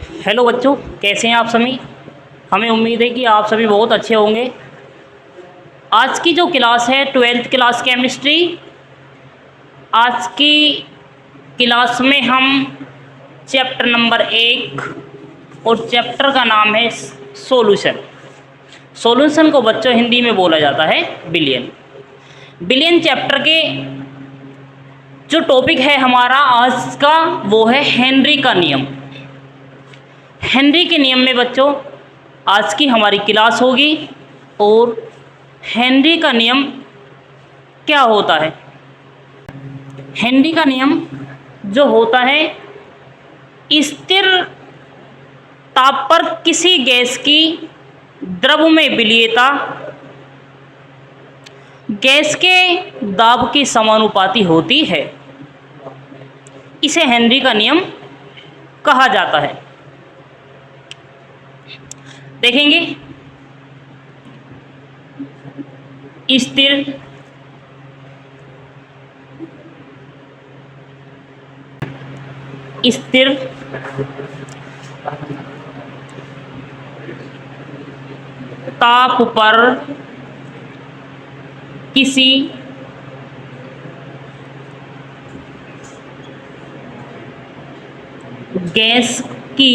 Hello बच्चों, कैसे हैं आप सभी। हमें उम्मीद है कि आप सभी बहुत अच्छे होंगे। आज की जो क्लास है 12th क्लास केमिस्ट्री, आज की क्लास में हम चैप्टर नंबर 1 और चैप्टर का नाम है सॉल्यूशन। सॉल्यूशन को बच्चों हिंदी में बोला जाता है बिलियन। बिलियन चैप्टर के जो टॉपिक है हमारा आज का वो है हेनरी का नियम। हेनरी के नियम में बच्चों आज की हमारी क्लास होगी। और हेनरी का नियम क्या होता है? हेनरी का नियम जो होता है, स्थिर ताप पर किसी गैस की द्रव में विलीयता गैस के दाब के समानुपाती होती है। इसे हेनरी का नियम कहा जाता है। देखेंगे, स्थिर स्थिर ताप पर किसी गैस की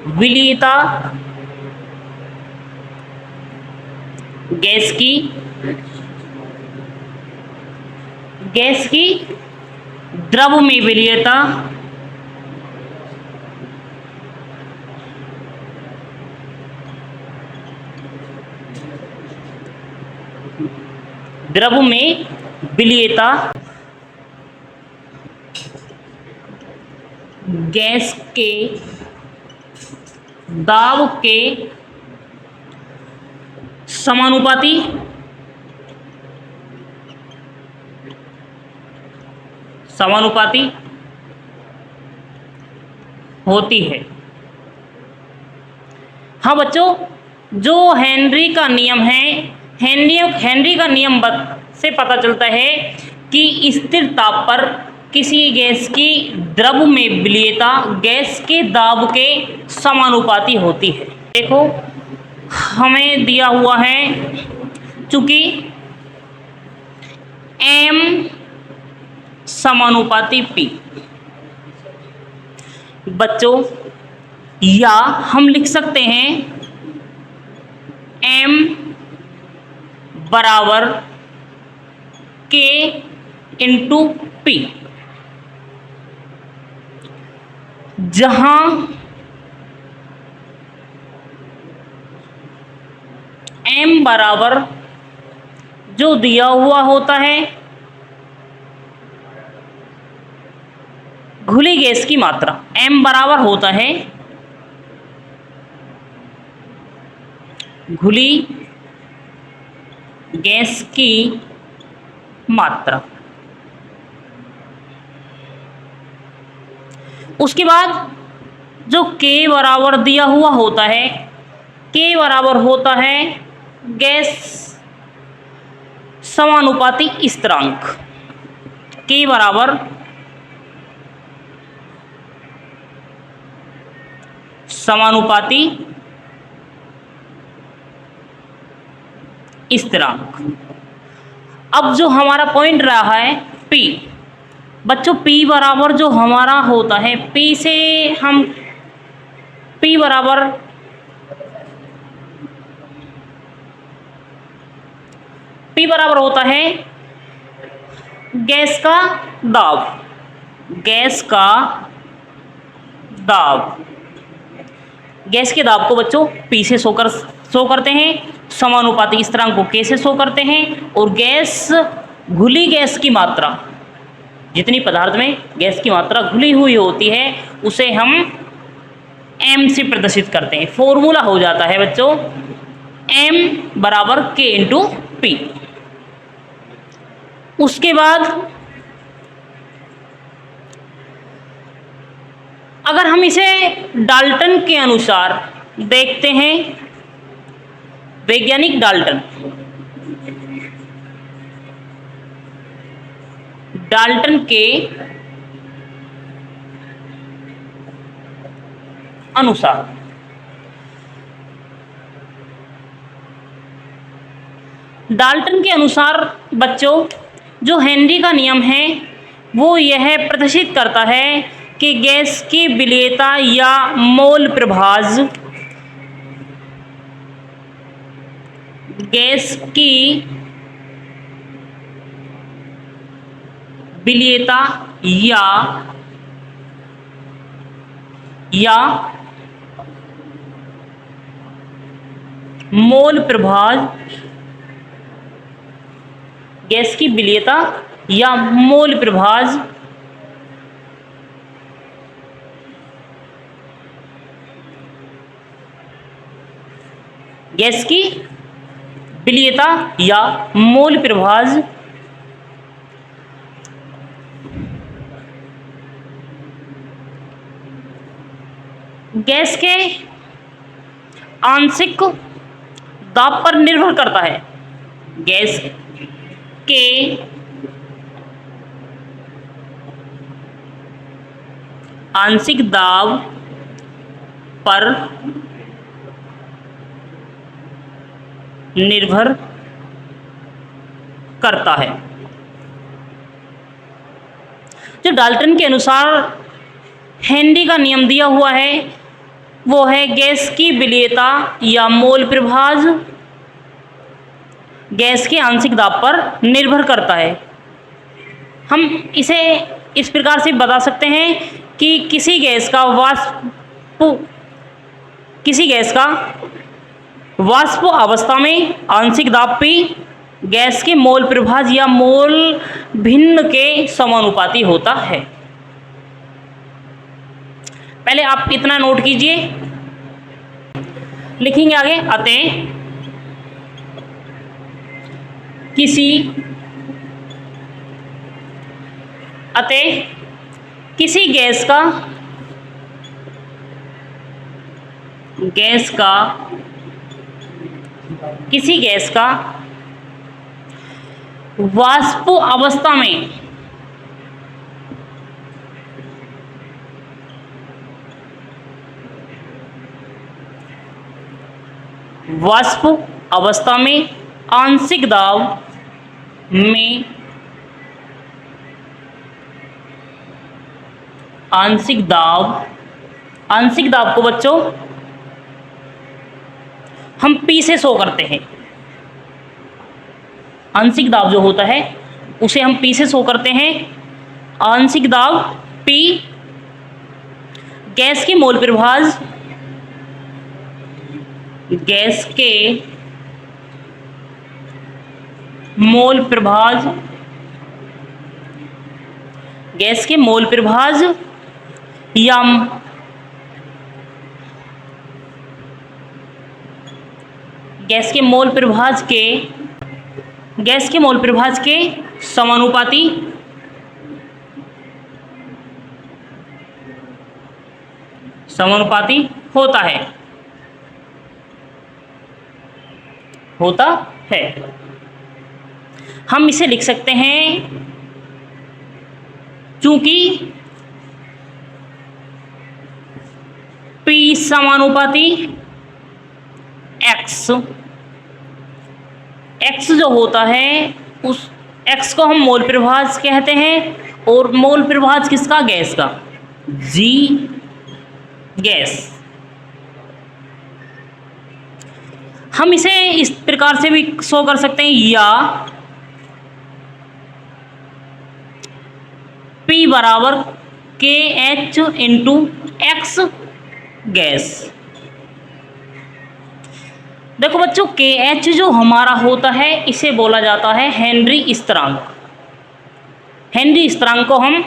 विलीयता गैस की द्रव में विलीयता द्रव में विलीयता गैस के दाब के समानुपाती होती है। हाँ बच्चों, जो हेनरी का नियम है, हेनरी का नियम से पता चलता है कि स्थिर ताप पर किसी गैस की द्रव में विलीयता गैस के दाब के समानुपाती होती है। देखो, हमें दिया हुआ है चूंकि m समानुपाती p। बच्चों, या हम लिख सकते हैं m बराबर k इंटू p, जहां m बराबर जो दिया हुआ होता है घुली गैस की मात्रा। m बराबर होता है घुली गैस की मात्रा। उसके बाद जो k बराबर दिया हुआ होता है, k बराबर होता है गैस समानुपाती स्थिरांक। k बराबर समानुपाती स्थिरांक। अब जो हमारा पॉइंट रहा है P, बच्चों P बराबर जो हमारा होता है, P से हम P बराबर होता है गैस का दाब। गैस के दाब को बच्चों P से शो करते हैं, समानुपाती स्थिरांक को K से शो करते हैं, और घुली गैस की मात्रा, जितनी पदार्थ में गैस की मात्रा घुली हुई होती है उसे हम m से प्रदर्शित करते हैं। फॉर्मूला हो जाता है बच्चों m बराबर K इंटू P। उसके बाद अगर हम इसे डाल्टन के अनुसार देखते हैं, वैज्ञानिक डाल्टन के अनुसार। डाल्टन के अनुसार बच्चों जो हेनरी का नियम है वो यह प्रदर्शित करता है कि गैस की विलेयता या मोल प्रभाज, गैस की विलेयता या मोल प्रभाज, गैस की विलेयता या मोल प्रभाज गैस की विलेयता या मोल प्रभाज गैस के आंशिक दाब पर निर्भर करता है। गैस के आंशिक दाब पर निर्भर करता है। जो डाल्टन के अनुसार हेनरी का नियम दिया हुआ है वो है गैस की विलेयता या मोल प्रभाज गैस के आंशिक दाब पर निर्भर करता है। हम इसे इस प्रकार से बता सकते हैं कि किसी गैस का वाष्प अवस्था में आंशिक दाब P गैस के मोल प्रभाज या मोल भिन्न के समानुपाती होता है। पहले आप इतना नोट कीजिए, लिखेंगे आगे। अतः किसी गैस का वाष्प अवस्था में आंशिक दाब को बच्चों हम P से शो करते हैं। आंशिक दाब जो होता है उसे हम P से शो करते हैं। आंशिक दाब P गैस के मोल प्रभाज या गैस के मोल प्रभाज के समानुपाती होता है। हम इसे लिख सकते हैं चूंकि P समानुपाती X जो होता है उस X को हम मोल प्रभाज कहते हैं। और मोल प्रभाज किसका? गैस का, G गैस। हम इसे इस प्रकार से भी शो कर सकते हैं, या P बराबर KH इंटू X गैस। देखो बच्चों KH जो हमारा होता है इसे बोला जाता है हेनरी स्थिरांक। हेनरी स्थिरांक को हम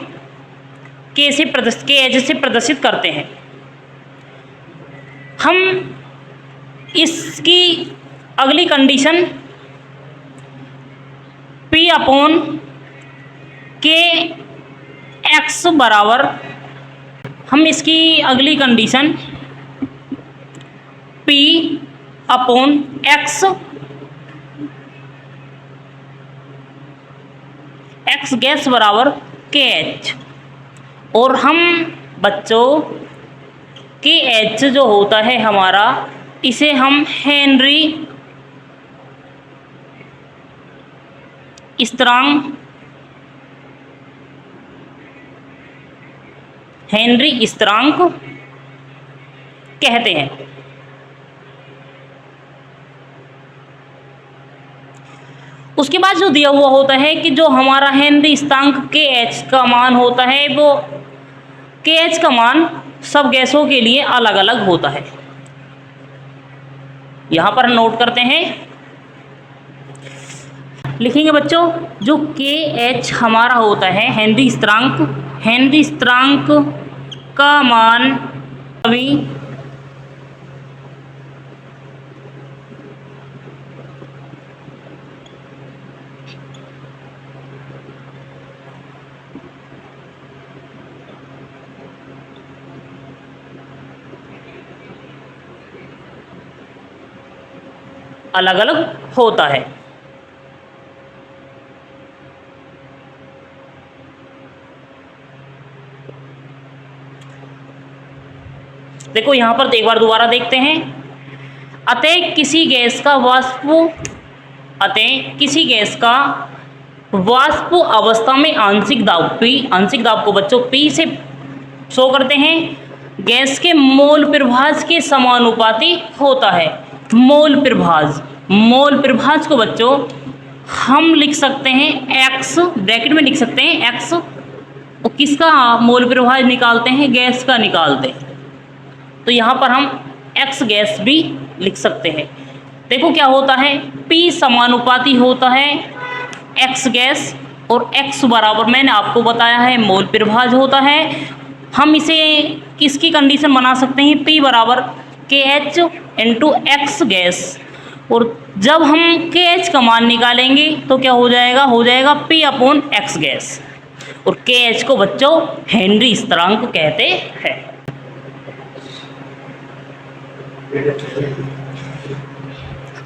KH से प्रदर्शित करते हैं। हम इसकी अगली कंडीशन P अपॉन KX बराबर, हम इसकी अगली condition P upon X gas बराबर KH। और हम बच्चों के एच जो होता है हमारा, इसे हम हेनरी स्थिरांक कहते हैं। उसके बाद जो दिया हुआ होता है कि जो हमारा हेनरी स्थिरांक के एच का मान होता है, वो के एच का मान सब गैसों के लिए अलग अलग होता है। यहां पर नोट करते हैं, लिखेंगे बच्चों, जो के एच हमारा होता है हेनरी स्थिरांक का मान अभी अलग अलग होता है। देखो यहां पर एक बार दोबारा देखते हैं। अतः किसी गैस का वाष्प अवस्था में आंशिक दाब को बच्चों P से शो करते हैं, गैस के मोल प्रभाज के समानुपाती होता है। मोल प्रभाज को बच्चों हम लिख सकते हैं x, ब्रैकेट में लिख सकते हैं x, और किसका मोल प्रभाज निकालते हैं, गैस का निकालते हैं, तो यहाँ पर हम x गैस भी लिख सकते हैं। देखो क्या होता है, P समानुपाती होता है x गैस, और x बराबर मैंने आपको बताया है मोल प्रभाज होता है। हम इसे किसकी कंडीशन बना सकते हैं, P बराबर KH इंटू x गैस, और जब हम KH का मान निकालेंगे तो क्या हो जाएगा P अपॉन x गैस, और KH को बच्चों हेनरी स्थिरांक कहते हैं।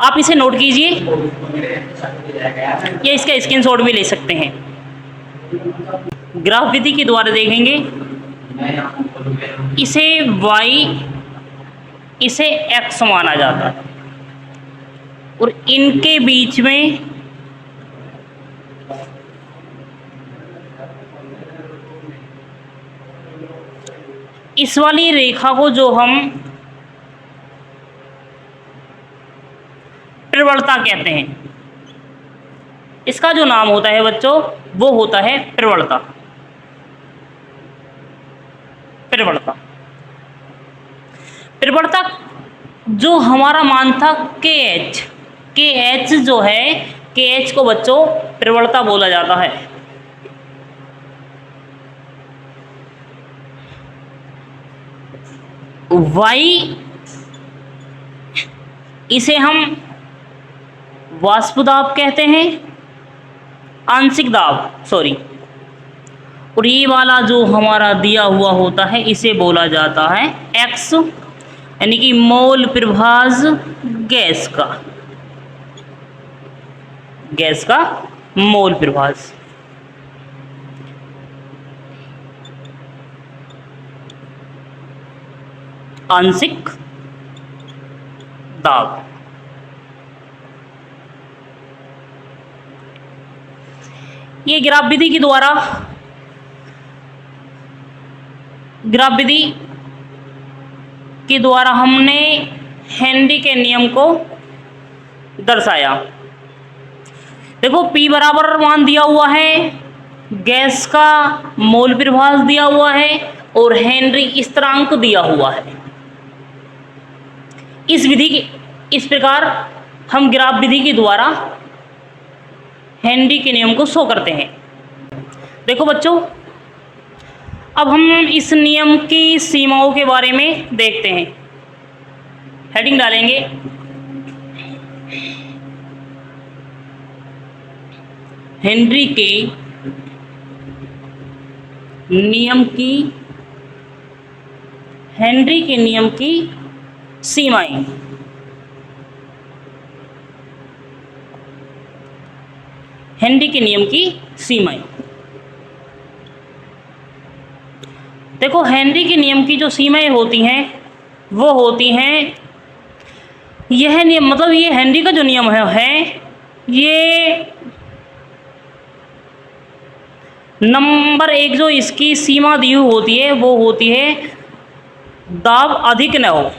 आप इसे नोट कीजिए या इसका स्क्रीनशॉट भी ले सकते हैं। ग्राफ विधि के द्वारा देखेंगे, इसे y इसे x माना जाता है, और इनके बीच में इस वाली रेखा को जो हम प्रवणता कहते हैं, इसका जो नाम होता है बच्चों वो होता है प्रवणता। जो हमारा मान था KH जो है, KH को बच्चों प्रवणता बोला जाता है। Y इसे हम वाष्प दाब कहते हैं, आंशिक दाब सॉरी, और ये वाला जो हमारा दिया हुआ होता है इसे बोला जाता है x, यानी कि मोल प्रभाज गैस का मोल प्रभाज। आंशिक दाब। ये ग्राफ विधि के द्वारा हमने हेनरी के नियम को दर्शाया। देखो P बराबर मान दिया हुआ है, गैस का मोल प्रभाज दिया हुआ है, और हेनरी स्थिरांक दिया हुआ है। इस प्रकार हम ग्राफ विधि के द्वारा हेनरी के नियम को शो करते हैं। देखो बच्चों, अब हम इस नियम की सीमाओं के बारे में देखते हैं। हेडिंग डालेंगे, हेनरी के नियम की सीमाएं। हेनरी के नियम की सीमाएं। देखो हेनरी के नियम की जो सीमाएं होती हैं वो होती हैं, यह नियम मतलब ये हेनरी का जो नियम है ये नंबर 1 जो इसकी सीमा दी हुई होती है वो होती है दाब अधिक न हो।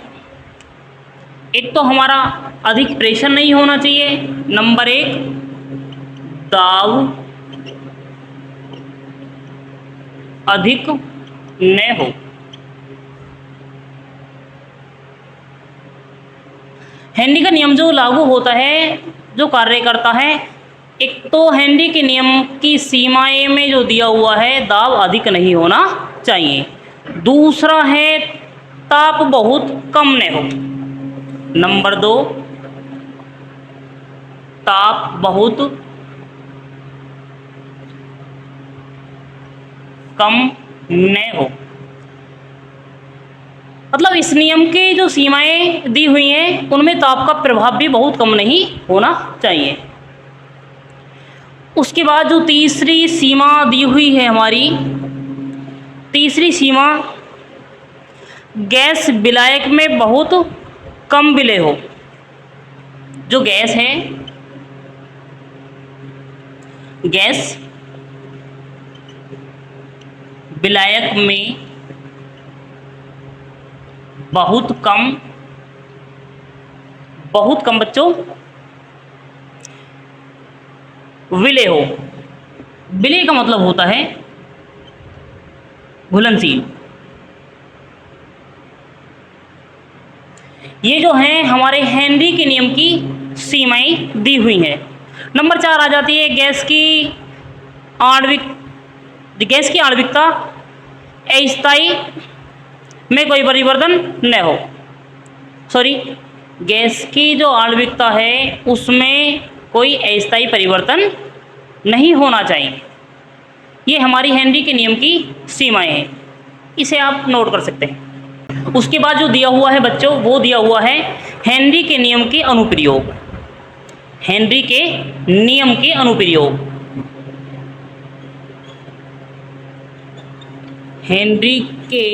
एक तो हमारा अधिक प्रेशर नहीं होना चाहिए, नंबर 1 दाब अधिक न हो। हेनरी का नियम जो लागू होता है, जो कार्य करता है, एक तो हेनरी के नियम की सीमाएं में जो दिया हुआ है दाब अधिक नहीं होना चाहिए। दूसरा है ताप बहुत कम न हो। नंबर 2 ताप बहुत कम न हो। मतलब इस नियम की जो सीमाएं दी हुई हैं उनमें ताप का प्रभाव भी बहुत कम नहीं होना चाहिए। उसके बाद जो तीसरी सीमा दी हुई है हमारी, तीसरी सीमा गैस विलायक में बहुत कम विलय हो। जो गैस है, गैस विलायक में बहुत कम बच्चों विलय हो। विलय का मतलब होता है घुलनशील। ये जो हैं हमारे हेनरी के नियम की सीमाएं दी हुई हैं। नंबर 4 आ जाती है गैस की आणविकता अस्थायी में कोई परिवर्तन न हो। सॉरी, गैस की जो आणविकता है उसमें कोई अस्थायी परिवर्तन नहीं होना चाहिए। ये हमारी हेनरी के नियम की सीमाएं हैं, इसे आप नोट कर सकते हैं। उसके बाद जो दिया हुआ है बच्चों, वो दिया हुआ है हेनरी के नियम के अनुप्रयोग। हेनरी के नियम के अनुप्रयोग। हेनरी के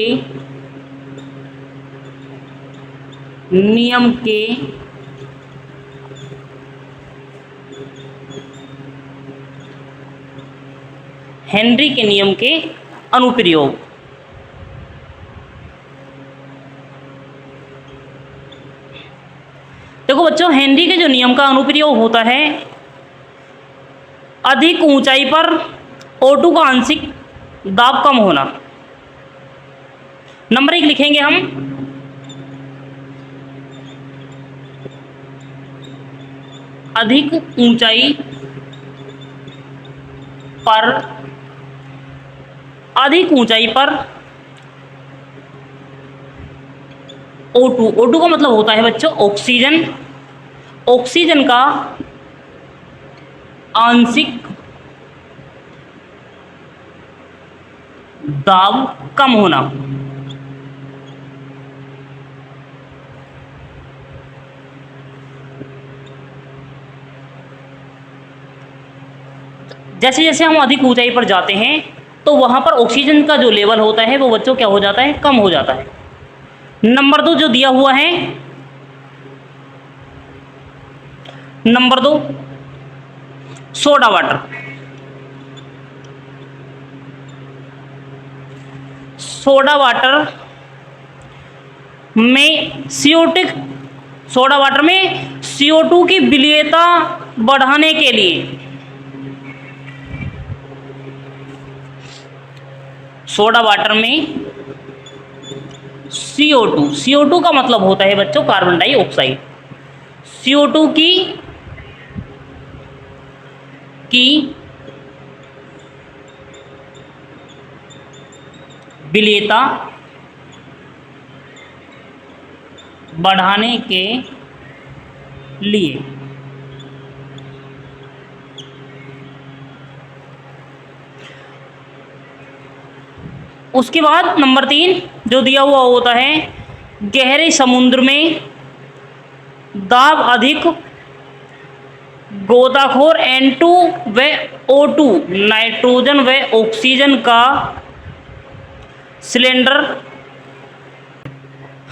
नियम के हेनरी के नियम के अनुप्रयोग। देखो बच्चों, हेनरी के जो नियम का अनुप्रयोग होता है, अधिक ऊंचाई पर O2 का आंशिक दाब कम होना। नंबर 1 लिखेंगे हम, अधिक ऊंचाई पर O2 का मतलब होता है बच्चों ऑक्सीजन। ऑक्सीजन का आंशिक दाब कम होना। जैसे जैसे हम अधिक ऊंचाई पर जाते हैं तो वहां पर ऑक्सीजन का जो लेवल होता है वो बच्चों क्या हो जाता है, कम हो जाता है। नंबर 2 जो दिया हुआ है, number 2 soda water. Soda water में CO2 की विलीयता बढ़ाने के लिए सोडा वाटर में CO2 का मतलब होता है बच्चों कार्बन डाइऑक्साइड। CO2 की विलीयता बढ़ाने के लिए उसके बाद नंबर 3 जो दिया हुआ होता है, गहरे समुद्र में दाब अधिक गोताखोर N2 व O2 नाइट्रोजन व ऑक्सीजन का सिलेंडर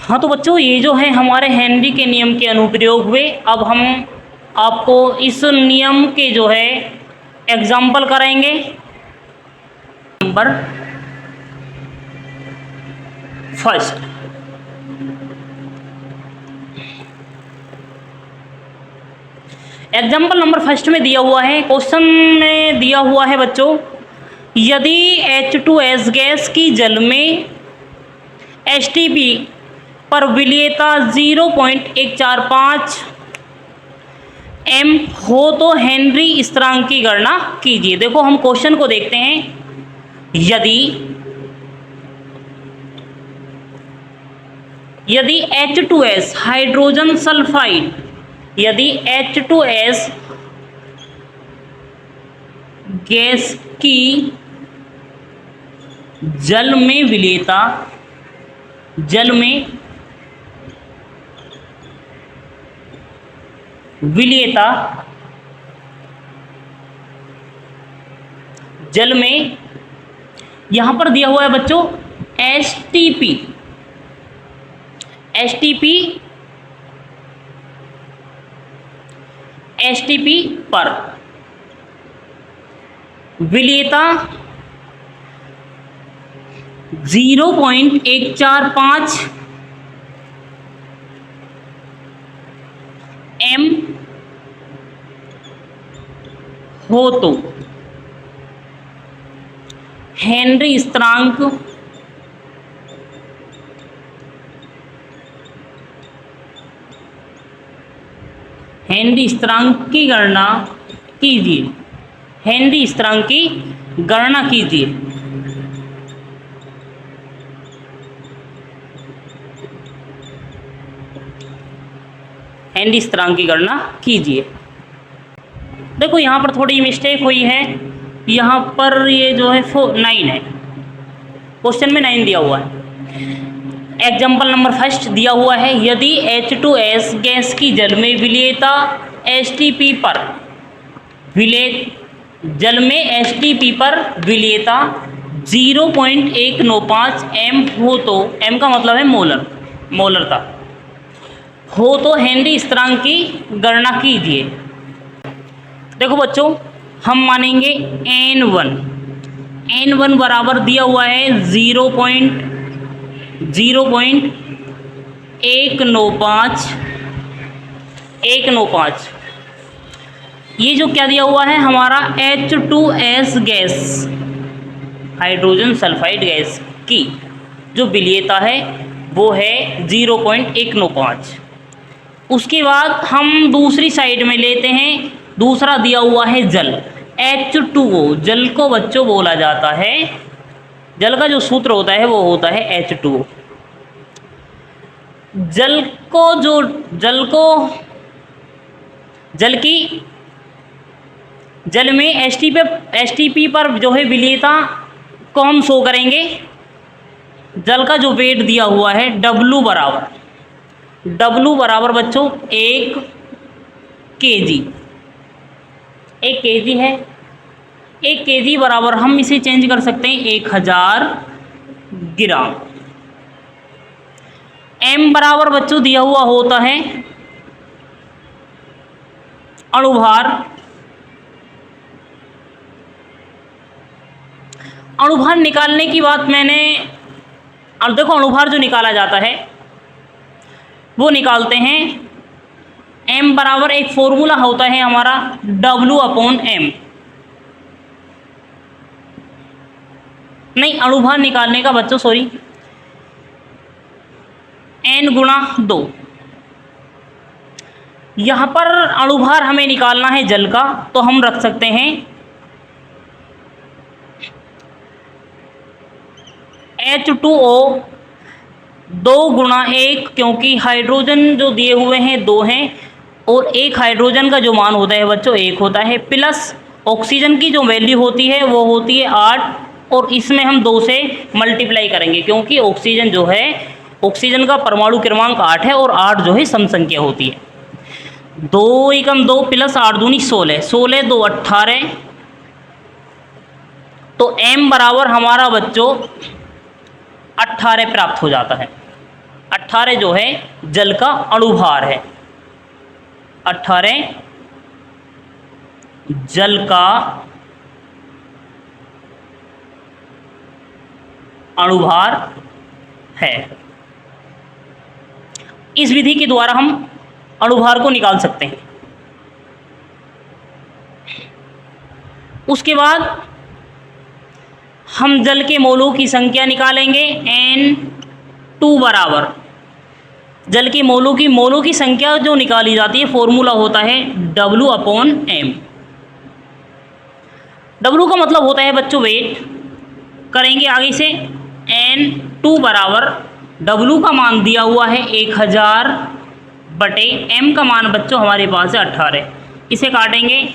हाँ तो बच्चों, ये जो है हमारे हेनरी के नियम के अनुप्रयोग हुए। अब हम आपको इस नियम के जो है एग्जाम्पल कराएंगे। Number first, example number first में दिया हुआ है, क्वेश्चन में दिया हुआ है बच्चों, यदि H2S गैस की जल में STP पर विलेयता 0.145 m हो तो हेनरी स्थिरांक की गणना कीजिए। देखो हम क्वेश्चन को देखते हैं। यदि H2S हाइड्रोजन सल्फाइड, यदि H2S गैस की जल में विलेयता, जल में विलेयता, जल में यहां पर दिया हुआ है बच्चों STP, STP पर विलेयता 0.145 m हो तो हेनरी स्थिरांक की गणना कीजिए। हेनरी स्थिरांक की गणना कीजिए। हेनरी स्थिरांक की गणना कीजिए। देखो यहाँ पर थोड़ी मिस्टेक हुई है, यहाँ पर ये जो है 9 है, क्वेश्चन में 9 दिया हुआ है। एग्जाम्पल नंबर फर्स्ट दिया हुआ है, यदि H2S गैस की जल में विलेयता STP पर जल में STP पर विलेयता 0.195 m हो तो, m का मतलब है मोलरता हो तो हेनरी स्थिरांक की गणना कीजिए। देखो बच्चों, हम मानेंगे N1 बराबर दिया हुआ है 0.195। ये जो क्या दिया हुआ है हमारा H2S gas, hydrogen sulphide gas की जो विलेयता है वो है 0.195। उसके बाद हम दूसरी साइड में लेते हैं, दूसरा दिया हुआ है जल, H2O। जल को बच्चों बोला जाता है, जल का जो सूत्र होता है वो होता है H2O। जल में STP पर जो है विलेयता को हम शो करेंगे। जल का जो वेट दिया हुआ है W बराबर बच्चों 1 kg, 1 kg है। 1 kg बराबर हम इसे चेंज कर सकते हैं 1000 ग्राम। M बराबर बच्चों दिया हुआ होता है अणुभार निकालने की बात मैंने, और देखो अणुभार जो निकाला जाता है वो निकालते हैं M बराबर, एक फॉर्मूला होता है हमारा W/M। नहीं, अणुभार निकालने का बच्चों सॉरी, N गुणा 2। यहाँ पर अणुभार हमें निकालना है जल का, तो हम रख सकते हैं H2O 2 गुणा 1, क्योंकि हाइड्रोजन जो दिए हुए हैं 2 हैं और एक हाइड्रोजन का जो मान होता है बच्चों 1 होता है, प्लस ऑक्सीजन की जो वैल्यू होती है वो होती है 8, और इसमें हम 2 से मल्टीप्लाई करेंगे क्योंकि ऑक्सीजन जो है, ऑक्सीजन का परमाणु क्रमांक 8 है और 8 जो है सम संख्या होती है। 2 एकम 2 प्लस 8 दूनी 16, 16 2 18, तो M बराबर हमारा बच्चों 18 प्राप्त हो जाता है। 18 जो है जल का अणुभार है, 18 जल का अणुभार है। इस विधि के द्वारा हम अणुभार को निकाल सकते हैं। उसके बाद हम जल के मोलों की संख्या निकालेंगे। N2 बराबर जल के मोलों की संख्या जो निकाली जाती है, फॉर्मूला होता है W/m। W का मतलब होता है बच्चों वेट। करेंगे आगे से N2 बराबर W का मान दिया हुआ है 1000 बटे M का मान बच्चों हमारे पास है 18। इसे काटेंगे,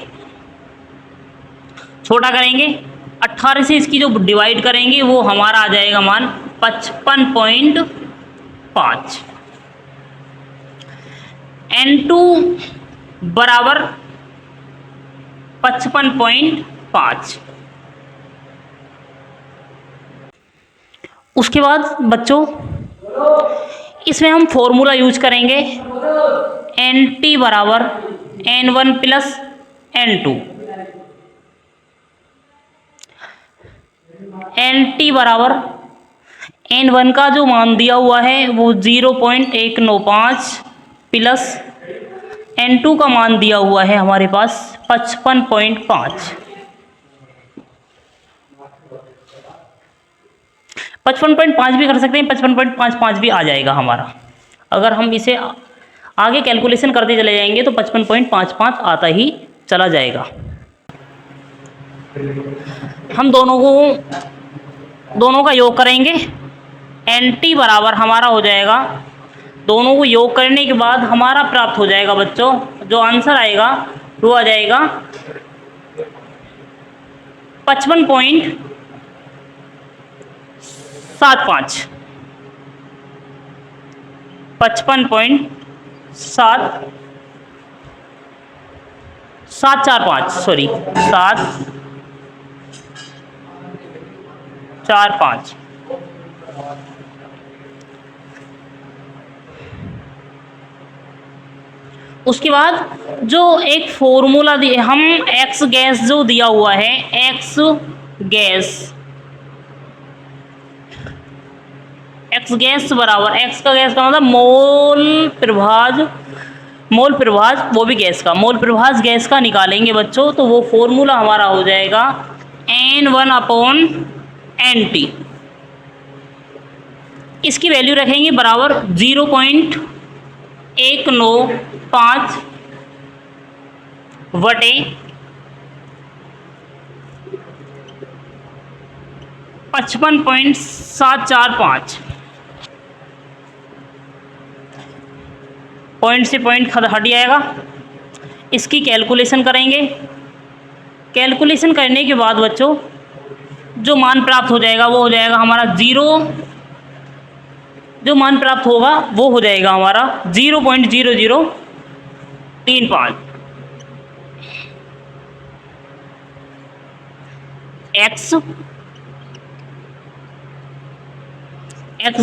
छोटा करेंगे, 18 से इसकी जो डिवाइड करेंगे वो हमारा आ जाएगा मान 55.5। N2 बराबर 55.5। उसके बाद बच्चों इसमें हम फॉर्मूला यूज करेंगे Nt बराबर N1 प्लस N2। Nt बराबर N1 का जो मान दिया हुआ है वो 0.195 प्लस N2 का मान दिया हुआ है हमारे पास 55.5। 55.5 भी कर सकते हैं, 55.55 भी आ जाएगा हमारा। अगर हम इसे आगे कैलकुलेशन करते चले जाएंगे तो 55.55 आता ही चला जाएगा। हम दोनों का योग करेंगे। Nt बराबर हमारा हो जाएगा, दोनों को योग करने के बाद हमारा प्राप्त हो जाएगा बच्चों, जो आंसर आएगा वो आ जाएगा 55.75। 745 सॉरी 745। उसके बाद जो एक फॉर्मूला दिए हम एक्स गैस जो दिया हुआ है, एक्स गैस बराबर एक्स का गैस का मतलब मोल प्रभाज वो भी गैस का, मोल प्रभाज गैस का निकालेंगे बच्चों, तो वो फॉर्मूला हमारा हो जाएगा N1/Nt। इसकी वैल्यू रखेंगे बराबर 0.195 बटे 55.745। पॉइंट से पॉइंट हट जाएगा। इसकी कैलकुलेशन करेंगे। कैलकुलेशन करने के बाद बच्चों जो मान प्राप्त हो जाएगा वो हो जाएगा हमारा जो मान प्राप्त होगा वो हो जाएगा हमारा 0.0035। एक्स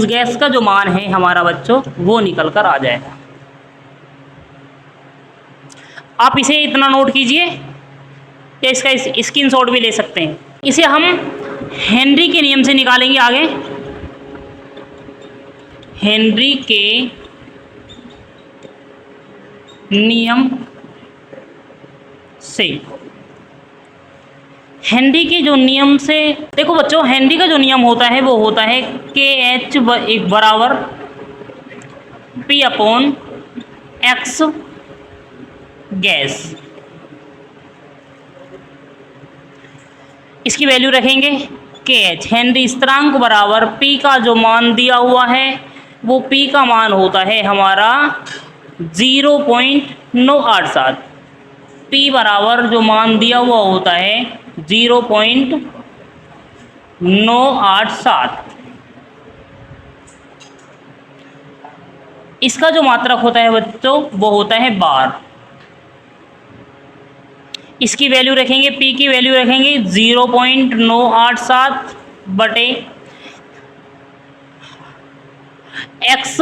गैस का जो मान है हमारा बच्चों वो निकल कर आ जाएगा। आप इसे इतना नोट कीजिए या इसका स्क्रीनशॉट भी ले सकते हैं। इसे हम हेनरी के नियम से निकालेंगे आगे। हेनरी के नियम से, हेनरी के जो नियम से देखो बच्चों, हेनरी का जो नियम होता है वो होता है KH एक बराबर P/X गैस। इसकी वैल्यू रखेंगे KH, हेनरी स्थिरांक बराबर P का जो मान दिया हुआ है वो P का मान होता है हमारा 0.987। P बराबर जो मान दिया हुआ होता है 0.987। इसका जो मात्रक होता है बच्चों वो होता है बार। इसकी वैल्यू रखेंगे, P की वैल्यू रखेंगे 0.987 बटे एक्स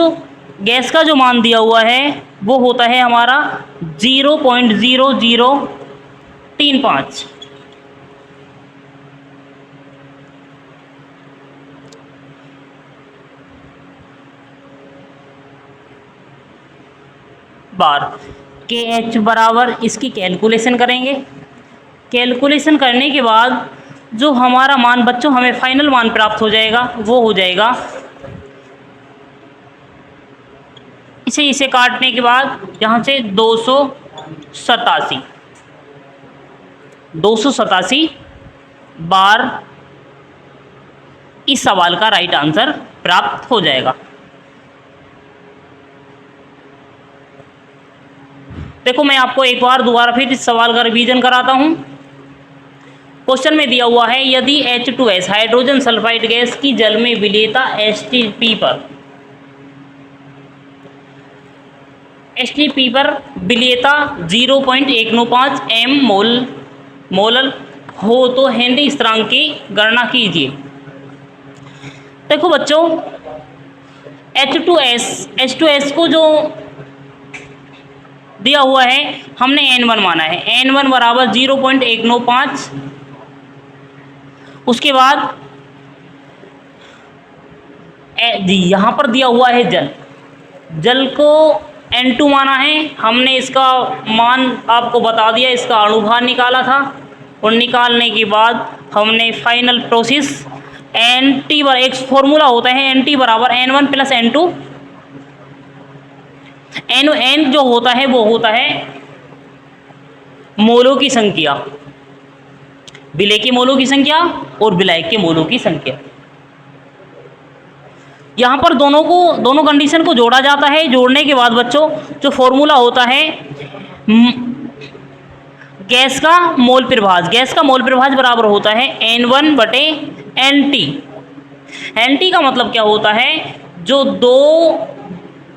गैस का जो मान दिया हुआ है वो होता है हमारा 0.0035। बार के एच बराबर इसकी कैलकुलेशन करेंगे। कैलकुलेशन करने के बाद जो हमारा मान बच्चों हमें फाइनल मान प्राप्त हो जाएगा वो हो जाएगा, इसे काटने के बाद यहाँ से 287 बार इस सवाल का राइट आंसर प्राप्त हो जाएगा। देखो मैं आपको एक बार दोबारा फिर इस सवाल का रिवीजन कराता हूँ। क्वेश्चन में दिया हुआ है यदि H2S हाइड्रोजन सल्फाइड गैस की जल में विलेयता एसटीपी पर विलेयता 0.195 m मोलल हो तो हेनरी स्थिरांक की गणना कीजिए। देखो बच्चों H2S को जो दिया हुआ है हमने N1 माना है, N1 बराबर 0.195। उसके बाद यहाँ पर दिया हुआ है जल को N2 माना है, हमने इसका मान आपको बता दिया, इसका अणुभार निकाला था और निकालने के बाद हमने फाइनल प्रोसेस NT पर एक फॉर्मूला होता है NT बराबर N1 प्लस N2। N जो होता है वो होता है मोलों की संख्या, विलेय के मोलों की संख्या और विलायक के मोलों की संख्या। यहाँ पर दोनों कंडीशन को जोड़ा जाता है। जोड़ने के बाद बच्चों जो फॉर्मूला होता है गैस का मोल प्रभाज बराबर होता है N1 बटे NT। NT का मतलब क्या होता है, जो दो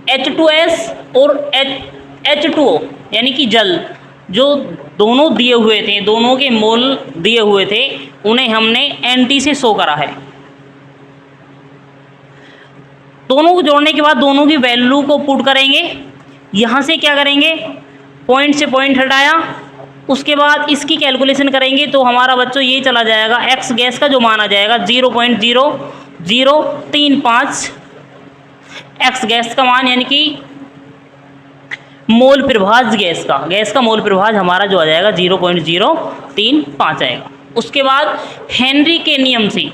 H2S और H2O यानी कि जल जो दोनों दिए हुए थे, दोनों के मोल दिए हुए थे, उन्हें हमने NT से शो करा है। दोनों को जोड़ने के बाद दोनों की वैल्यू को पुट करेंगे। यहाँ से क्या करेंगे, पॉइंट से पॉइंट हटाया, उसके बाद इसकी कैलकुलेशन करेंगे तो हमारा बच्चों ये चला जाएगा, एक्स गैस का जो मान आ जाएगा 0.0035 एक्स गैस का मान, यानी कि मोल प्रभाज गैस का मोल प्रभाज हमारा जो आ जाएगा 0.035 आएगा। उसके बाद हेनरी के नियम से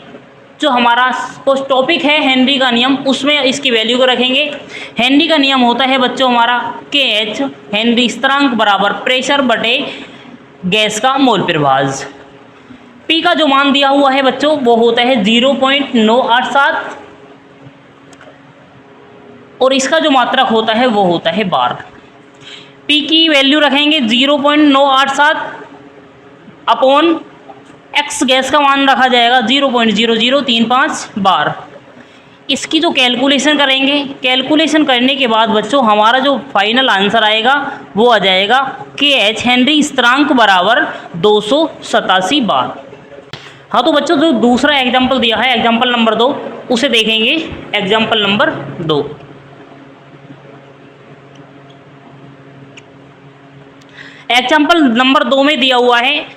जो हमारा कुछ टॉपिक है हेनरी का नियम, उसमें इसकी वैल्यू को रखेंगे। हेनरी का नियम होता है बच्चों हमारा KH हेनरी स्थिरांक बराबर प्रेशर बटे गैस का मोल प्रभाज। P का जो मान दिया हुआ है बच्चों वो होता है 0.987 और इसका जो मात्रक होता है वो होता है बार। P की वैल्यू रखेंगे 0.987 अपॉन एक्स गैस का मान रखा जाएगा 0.0035 बार। इसकी जो कैलकुलेशन करेंगे, कैलकुलेशन करने के बाद बच्चों हमारा जो फाइनल आंसर आएगा वो आ जाएगा KH हेनरी स्थिरांक बराबर 287 बार। हाँ तो बच्चों जो दूसरा एग्जाम्पल दिया है एग्जाम्पल नंबर 2 उसे देखेंगे। एग्जाम्पल नंबर 2, एग्जाम्पल नंबर 2 में दिया हुआ है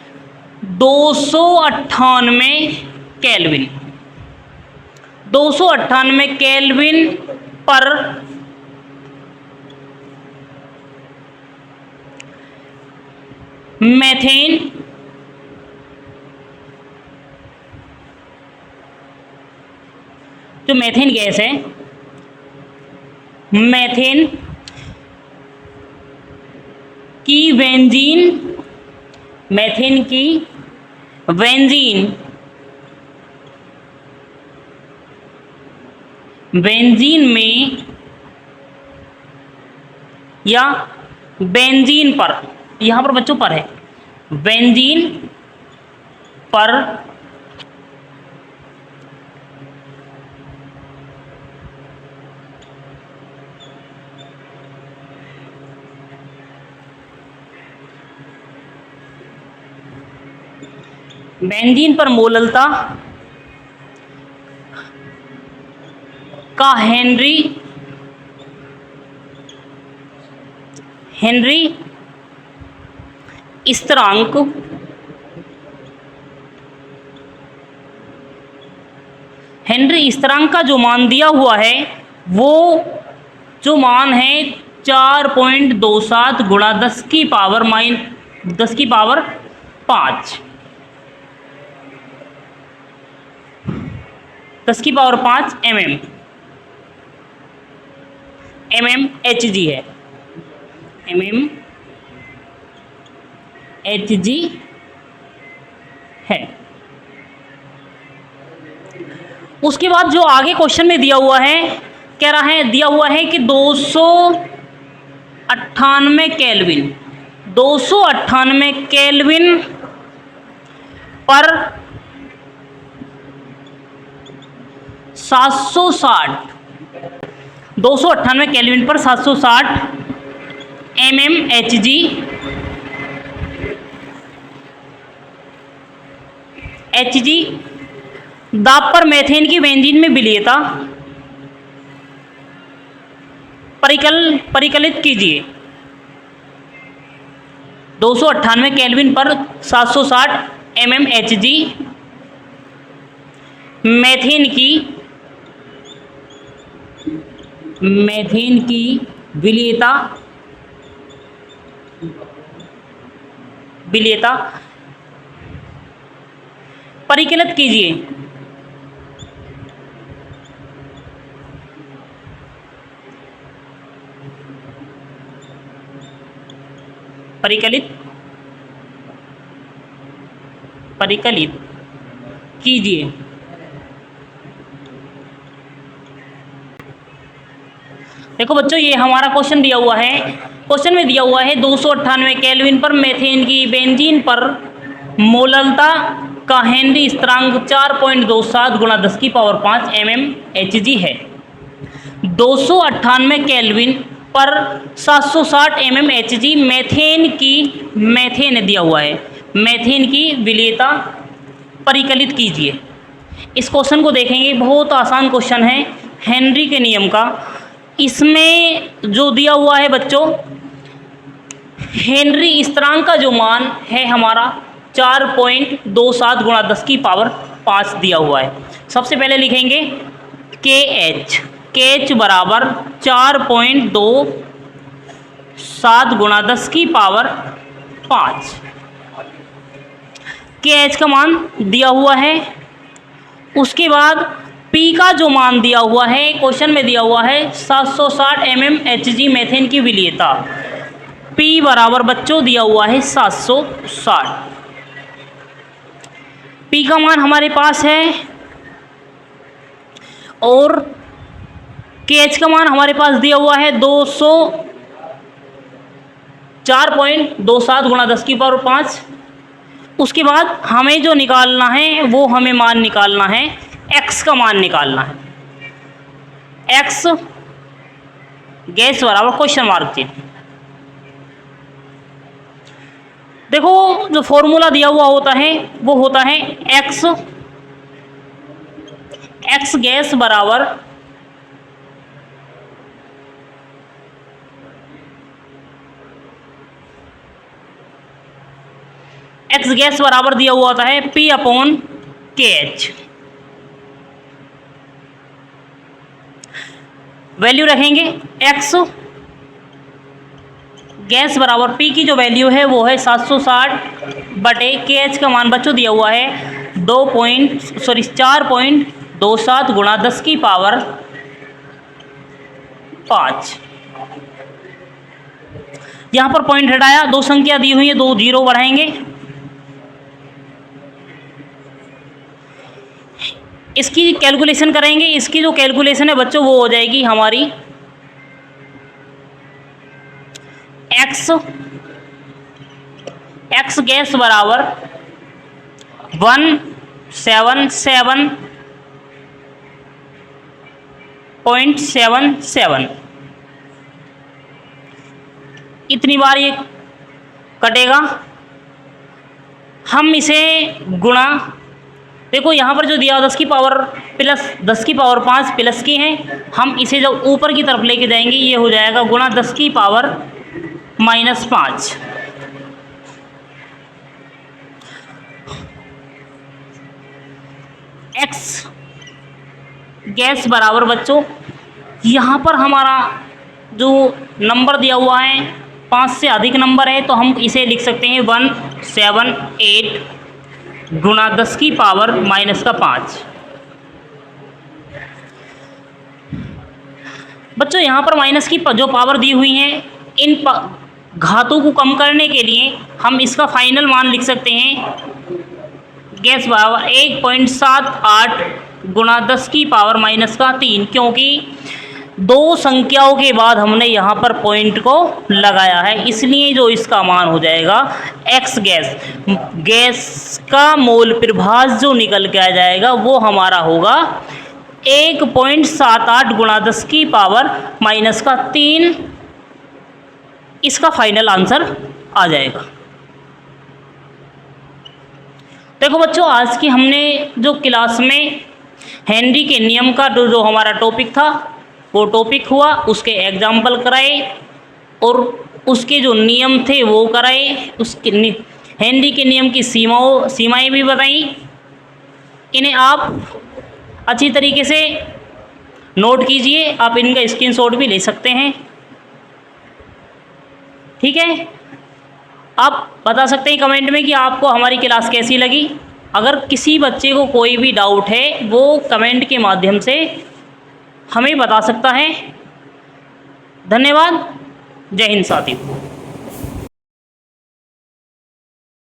298 केल्विन, 298 केल्विन पर मेथेन जो मेथेन गैस है, मेथेन की मेथेन की बेंजीन में या बेंजीन पर, यहाँ पर बच्चों पर है, बेंजीन पर मोललता का हेनरी हेनरी स्थिरांक का जो मान दिया हुआ है वो जो मान है 4.27 गुणा 10 की पावर 5 mmHg है, mmHg है। उसके बाद जो आगे क्वेश्चन में दिया हुआ है, दिया हुआ है कि 298 केल्विन पर 760 298 केल्विन पर 760 mmHg दाब पर मेथेन की बेंजीन में विलीयता परिकलित कीजिए। 298 केल्विन पर 760 mmHg मेथेन की विलीयता परिकलित कीजिए। परिकलित कीजिए। देखो बच्चों, ये हमारा क्वेश्चन दिया हुआ है। क्वेश्चन में दिया हुआ है 298 केल्विन पर मेथेन की बेंजीन पर मोललता का हेनरी स्थिरांक 4.27 गुणा 10 की पावर 5 mmHg है। 298 केल्विन पर 760 mmHg मेथेन दिया हुआ है, मेथेन की विलीयता परिकलित कीजिए। इस क्वेश्चन को देखेंगे, बहुत आसान क्वेश्चन है हेनरी के नियम का। इसमें जो दिया हुआ है बच्चों, हेनरी स्थिरांक का जो मान है हमारा 4.27 गुणा 10 की पावर 5 दिया हुआ है। सबसे पहले लिखेंगे KH बराबर 4.27 गुणा 10 की पावर 5। KH का मान दिया हुआ है। उसके बाद P का जो मान दिया हुआ है, क्वेश्चन में दिया हुआ है 760 mmHg मेथेन की विलीयता। P बराबर बच्चों दिया हुआ है 760। P का मान हमारे पास है और KH का मान हमारे पास दिया हुआ है 4.27 गुणा 10 की पावर 5। उसके बाद हमें जो निकालना है वो हमें मान निकालना है, x का मान निकालना है। x गैस बराबर क्वेश्चन मार्क चिन्ह। देखो, जो फॉर्मूला दिया हुआ होता है वो होता है x गैस बराबर दिया हुआ होता है P/KH। वैल्यू रखेंगे x गैस बराबर P की जो वैल्यू है वो है 760 बटे KH का मान बच्चों दिया हुआ है 4.27 गुणा 10 की पावर 5। यहाँ पर पॉइंट हटाया, दो संख्या दी हुई है, 2 जीरो बढ़ाएंगे। इसकी कैलकुलेशन करेंगे। इसकी जो कैलकुलेशन है बच्चों वो हो जाएगी हमारी x गैस बराबर 177.77। इतनी बार ये कटेगा। हम इसे गुणा, देखो यहाँ पर जो दिया 10 की पावर 5 प्लस की है, हम इसे जब ऊपर की तरफ लेके जाएंगे ये हो जाएगा गुणा 10 की पावर -5। एक्स गैस बराबर बच्चों यहाँ पर हमारा जो नंबर दिया हुआ है 5 से अधिक नंबर है, तो हम इसे लिख सकते हैं 178 गुणा 10 की पावर -5। बच्चों यहाँ पर माइनस की जो पावर दी हुई है, इन घातों को कम करने के लिए हम इसका फाइनल मान लिख सकते हैं गैस बराबर 1.78 गुणा 10 की पावर -3, क्योंकि दो संख्याओं के बाद हमने यहाँ पर पॉइंट को लगाया है, इसलिए जो इसका मान हो जाएगा एक्स गैस का मोल प्रभास जो निकल के आ जाएगा वो हमारा होगा 1.78 गुणा 10 की पावर -3। इसका फाइनल आंसर आ जाएगा। देखो बच्चों, आज की हमने जो क्लास में हेनरी के नियम का जो हमारा टॉपिक था वो टॉपिक हुआ, उसके एग्जाम्पल कराए और उसके जो नियम थे वो कराए, उसके हेनरी के नियम की सीमाएं भी बताई। इन्हें आप अच्छी तरीके से नोट कीजिए, आप इनका स्क्रीनशॉट भी ले सकते हैं। ठीक है, आप बता सकते हैं कमेंट में कि आपको हमारी क्लास कैसी लगी। अगर किसी बच्चे को कोई भी डाउट है वो कमेंट के माध्यम से हमें बता सकता है। धन्यवाद। जय हिंद साथियों।